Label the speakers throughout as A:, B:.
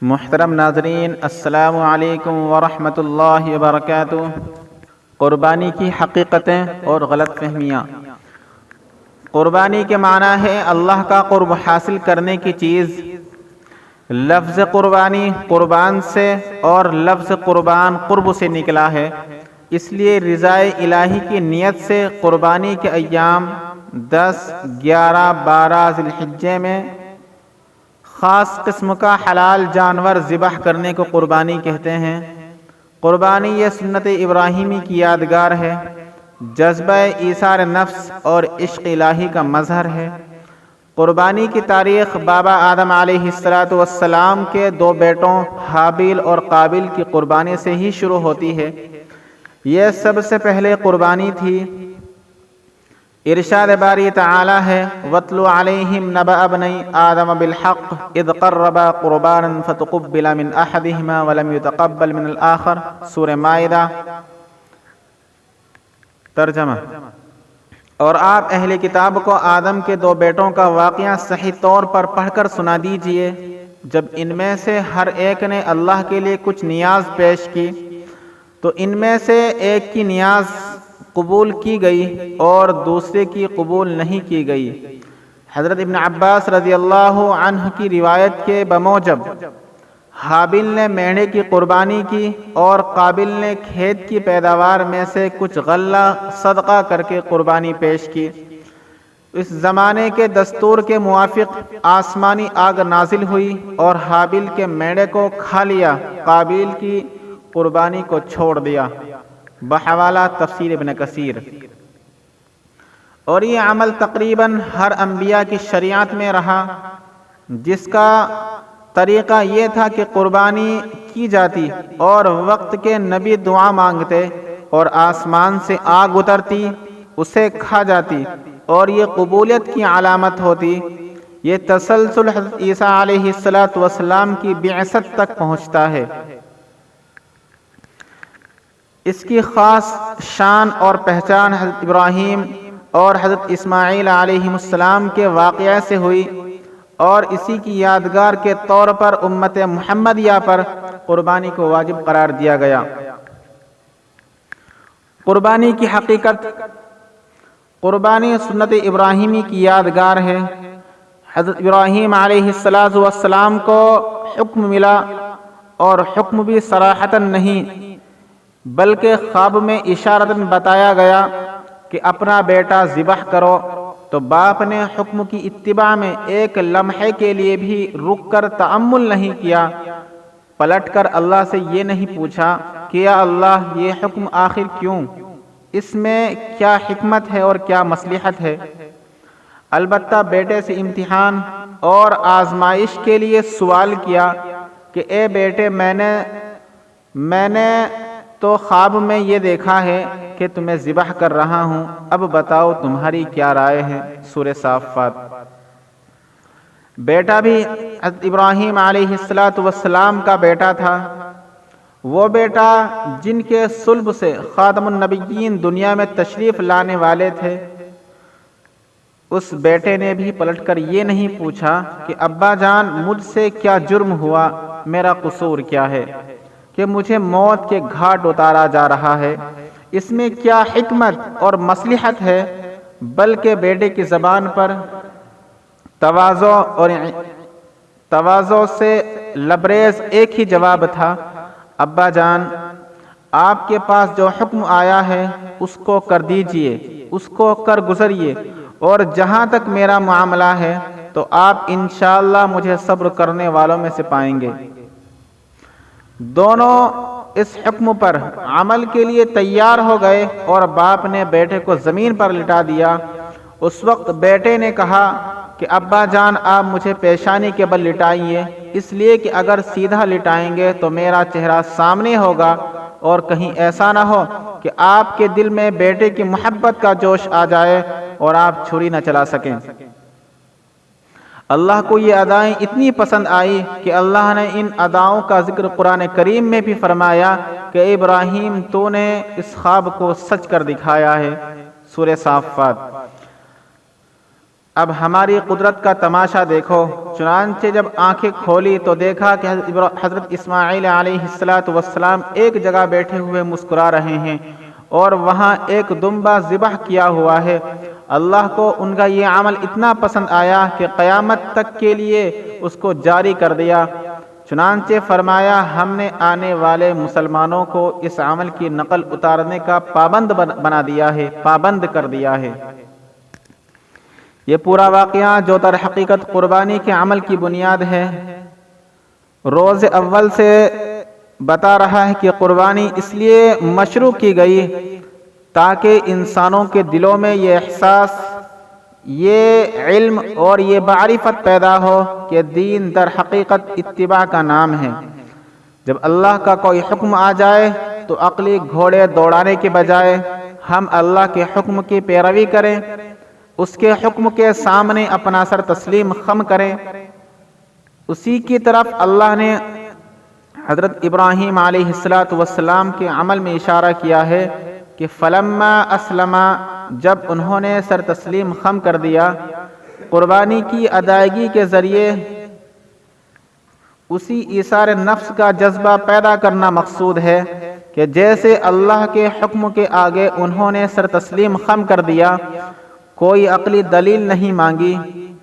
A: محترم ناظرین، السلام علیکم ورحمۃ اللہ وبرکاتہ۔ قربانی کی حقیقتیں اور غلط فہمیاں۔ قربانی کے معنی ہے اللہ کا قرب حاصل کرنے کی چیز۔ لفظ قربانی قربان سے اور لفظ قربان قرب سے نکلا ہے، اس لیے رضائے الہی کی نیت سے قربانی کے ایام 10، 11، 12 ذی الحجہ میں خاص قسم کا حلال جانور ذبح کرنے کو قربانی کہتے ہیں۔ قربانی یہ سنت ابراہیمی کی یادگار ہے، جذبہ ایثار نفس اور عشق الہی کا مظہر ہے۔ قربانی کی تاریخ بابا آدم علیہ السلام کے 2 بیٹوں حابیل اور قابیل کی قربانی سے ہی شروع ہوتی ہے۔ یہ سب سے پہلے قربانی تھی۔ ارشاد باری تعالی ہے، وَاتْلُ عَلَيْهِمْ نَبَأَ ابْنَيْ آدَمَ بِالْحَقِّ إِذْ قَرَّبَا قُرْبَانًا فَتُقُبِّلَ مِنْ أَحَدِهِمَا وَلَمْ يُتَقَبَّلْ مِنَ الْآخَرِ۔ سورہ مائدہ۔ ترجمہ: اور آپ اہل کتاب کو آدم کے 2 بیٹوں کا واقعہ صحیح طور پر پڑھ کر سنا دیجئے۔ جب ان میں سے ہر ایک نے اللہ کے لیے کچھ نیاز پیش کی تو ان میں سے ایک کی نیاز قبول کی گئی اور دوسرے کی قبول نہیں کی گئی۔ حضرت ابن عباس رضی اللہ عنہ کی روایت کے بموجب حابیل نے مینڈے کی قربانی کی اور قابیل نے کھیت کی پیداوار میں سے کچھ غلہ صدقہ کر کے قربانی پیش کی۔ اس زمانے کے دستور کے موافق آسمانی آگ نازل ہوئی اور حابیل کے مینڈے کو کھا لیا، قابیل کی قربانی کو چھوڑ دیا۔ بحوالہ تفسیر ابن کثیر۔ اور یہ عمل تقریباً ہر انبیاء کی شریعت میں رہا، جس کا طریقہ یہ تھا کہ قربانی کی جاتی اور وقت کے نبی دعا مانگتے اور آسمان سے آگ اترتی، اسے کھا جاتی اور یہ قبولیت کی علامت ہوتی۔ یہ تسلسل حضرت عیسیٰ علیہ السلام کی بعثت تک پہنچتا ہے۔ اس کی خاص شان اور پہچان حضرت ابراہیم اور حضرت اسماعیل علیہ السلام کے واقعے سے ہوئی اور اسی کی یادگار کے طور پر امت محمدیہ پر قربانی کو واجب قرار دیا گیا۔ قربانی کی حقیقت۔ قربانی سنت ابراہیمی کی یادگار ہے۔ حضرت ابراہیم علیہ السلام کو حکم ملا اور حکم بھی صراحتاً نہیں بلکہ خواب میں اشارتاً بتایا گیا کہ اپنا بیٹا ذبح کرو، تو باپ نے حکم کی اتباع میں ایک لمحے کے لیے بھی رک کر تأمل نہیں کیا، پلٹ کر اللہ سے یہ نہیں پوچھا کہ یا اللہ یہ حکم آخر کیوں، اس میں کیا حکمت ہے اور کیا مصلحت ہے۔ البتہ بیٹے سے امتحان اور آزمائش کے لیے سوال کیا کہ اے بیٹے، میں نے تو خواب میں یہ دیکھا ہے کہ تمہیں ذبح کر رہا ہوں، اب بتاؤ تمہاری کیا رائے ہے۔ سورہ صافات۔ بیٹا بھی حضرت ابراہیم علیہ السلام کا بیٹا تھا، وہ بیٹا جن کے صلب سے خاتم النبیین دنیا میں تشریف لانے والے تھے۔ اس بیٹے نے بھی پلٹ کر یہ نہیں پوچھا کہ ابا جان مجھ سے کیا جرم ہوا، میرا قصور کیا ہے کہ مجھے موت کے گھاٹ اتارا جا رہا ہے، اس میں کیا حکمت اور مصلحت ہے، بلکہ بیٹے کی زبان پر تواضع سے لبریز ایک ہی جواب تھا، ابا جان آپ کے پاس جو حکم آیا ہے اس کو کر دیجئے، اس کو کر گزریے، اور جہاں تک میرا معاملہ ہے تو آپ انشاءاللہ مجھے صبر کرنے والوں میں سے پائیں گے۔ دونوں اس حکم پر عمل کے لیے تیار ہو گئے اور باپ نے بیٹے کو زمین پر لٹا دیا۔ اس وقت بیٹے نے کہا کہ ابا جان آپ مجھے پیشانی کے بل لٹائیے، اس لیے کہ اگر سیدھا لٹائیں گے تو میرا چہرہ سامنے ہوگا اور کہیں ایسا نہ ہو کہ آپ کے دل میں بیٹے کی محبت کا جوش آ جائے اور آپ چھری نہ چلا سکیں۔ اللہ کو یہ ادائیں اتنی پسند آئی کہ اللہ نے ان اداؤں کا ذکر قرآن کریم میں بھی فرمایا کہ اے ابراہیم تو نے اس خواب کو سچ کر دکھایا ہے۔ سورہ صافات۔ اب ہماری قدرت کا تماشا دیکھو۔ چنانچہ جب آنکھیں کھولی تو دیکھا کہ حضرت اسماعیل علیہ السلام ایک جگہ بیٹھے ہوئے مسکرا رہے ہیں اور وہاں ایک دمبا ذبح کیا ہوا ہے۔ اللہ کو ان کا یہ عمل اتنا پسند آیا کہ قیامت تک کے لیے اس کو جاری کر دیا۔ چنانچہ فرمایا ہم نے آنے والے مسلمانوں کو اس عمل کی نقل اتارنے کا پابند بنا دیا ہے، پابند کر دیا ہے۔ یہ پورا واقعہ جو در حقیقت قربانی کے عمل کی بنیاد ہے، روز اول سے بتا رہا ہے کہ قربانی اس لیے مشروع کی گئی تاکہ انسانوں کے دلوں میں یہ احساس، یہ علم اور یہ معرفت پیدا ہو کہ دین در حقیقت اتباع کا نام ہے۔ جب اللہ کا کوئی حکم آ جائے تو عقلی گھوڑے دوڑانے کے بجائے ہم اللہ کے حکم کی پیروی کریں، اس کے حکم کے سامنے اپنا سر تسلیم خم کریں۔ اسی کی طرف اللہ نے حضرت ابراہیم علیہ السلام کے عمل میں اشارہ کیا ہے کہ فلما اسلما، جب انہوں نے سر تسلیم خم کر دیا، قربانی کی ادائیگی کے ذریعے اسی ایثار نفس کا جذبہ پیدا کرنا مقصود ہے کہ جیسے اللہ کے حکم کے آگے انہوں نے سر تسلیم خم کر دیا، کوئی عقلی دلیل نہیں مانگی،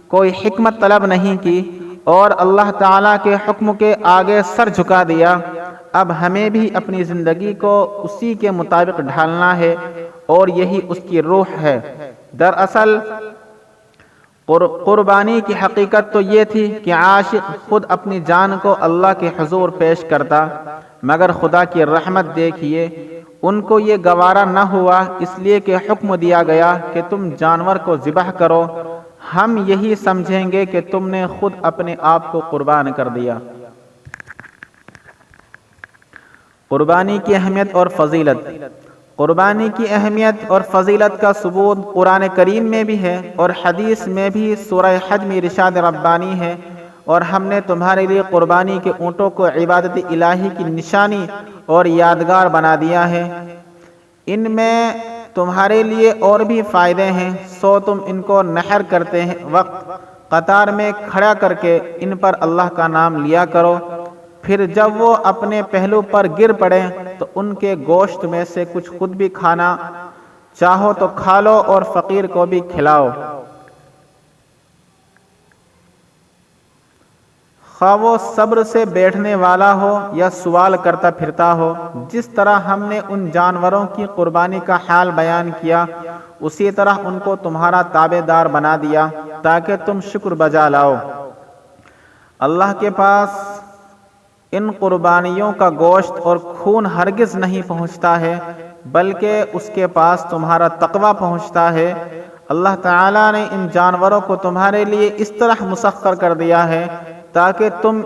A: کوئی حکمت طلب نہیں کی اور اللہ تعالیٰ کے حکم کے آگے سر جھکا دیا، اب ہمیں بھی اپنی زندگی کو اسی کے مطابق ڈھالنا ہے اور یہی اس کی روح ہے۔ دراصل قربانی کی حقیقت تو یہ تھی کہ عاشق خود اپنی جان کو اللہ کے حضور پیش کرتا، مگر خدا کی رحمت دیکھیے ان کو یہ گوارا نہ ہوا، اس لیے کہ حکم دیا گیا کہ تم جانور کو ذبح کرو، ہم یہی سمجھیں گے کہ تم نے خود اپنے آپ کو قربان کر دیا۔ قربانی کی اہمیت اور فضیلت۔ قربانی کی اہمیت اور فضیلت کا ثبوت قرآن کریم میں بھی ہے اور حدیث میں بھی۔ سورہ حج میں ارشاد ربانی ہے، اور ہم نے تمہارے لیے قربانی کے اونٹوں کو عبادت الہی کی نشانی اور یادگار بنا دیا ہے، ان میں تمہارے لیے اور بھی فائدے ہیں، سو تم ان کو نحر کرتے ہیں وقت قطار میں کھڑا کر کے ان پر اللہ کا نام لیا کرو، پھر جب وہ اپنے پہلو پر گر پڑیں تو ان کے گوشت میں سے کچھ خود بھی کھانا چاہو تو کھا لو اور فقیر کو بھی کھلاؤ، خواہ وہ صبر سے بیٹھنے والا ہو یا سوال کرتا پھرتا ہو۔ جس طرح ہم نے ان جانوروں کی قربانی کا حال بیان کیا، اسی طرح ان کو تمہارا تابع دار بنا دیا تاکہ تم شکر بجا لاؤ۔ اللہ کے پاس ان قربانیوں کا گوشت اور خون ہرگز نہیں پہنچتا ہے، بلکہ اس کے پاس تمہارا تقوی پہنچتا ہے۔ اللہ تعالیٰ نے ان جانوروں کو تمہارے لیے اس طرح مسخر کر دیا ہے تاکہ تم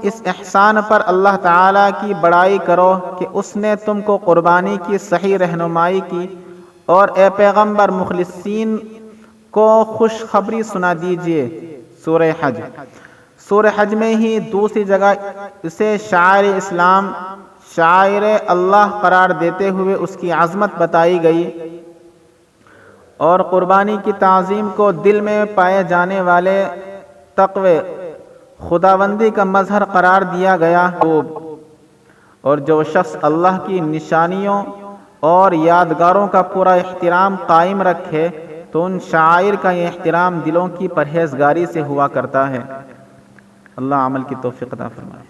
A: اس احسان پر اللہ تعالیٰ کی بڑائی کرو کہ اس نے تم کو قربانی کی صحیح رہنمائی کی، اور اے پیغمبر مخلصین کو خوشخبری سنا دیجئے۔ سورہ حج۔ سورہ حج میں ہی دوسری جگہ اسے شاعر اسلام، شاعر اللہ قرار دیتے ہوئے اس کی عظمت بتائی گئی اور قربانی کی تعظیم کو دل میں پائے جانے والے تقوی خداوندی کا مظہر قرار دیا گیا۔ اور جو شخص اللہ کی نشانیوں اور یادگاروں کا پورا احترام قائم رکھے تو ان شعائر کا یہ احترام دلوں کی پرہیزگاری سے ہوا کرتا ہے۔ اللہ عمل کی توفیق عطا فرمائے۔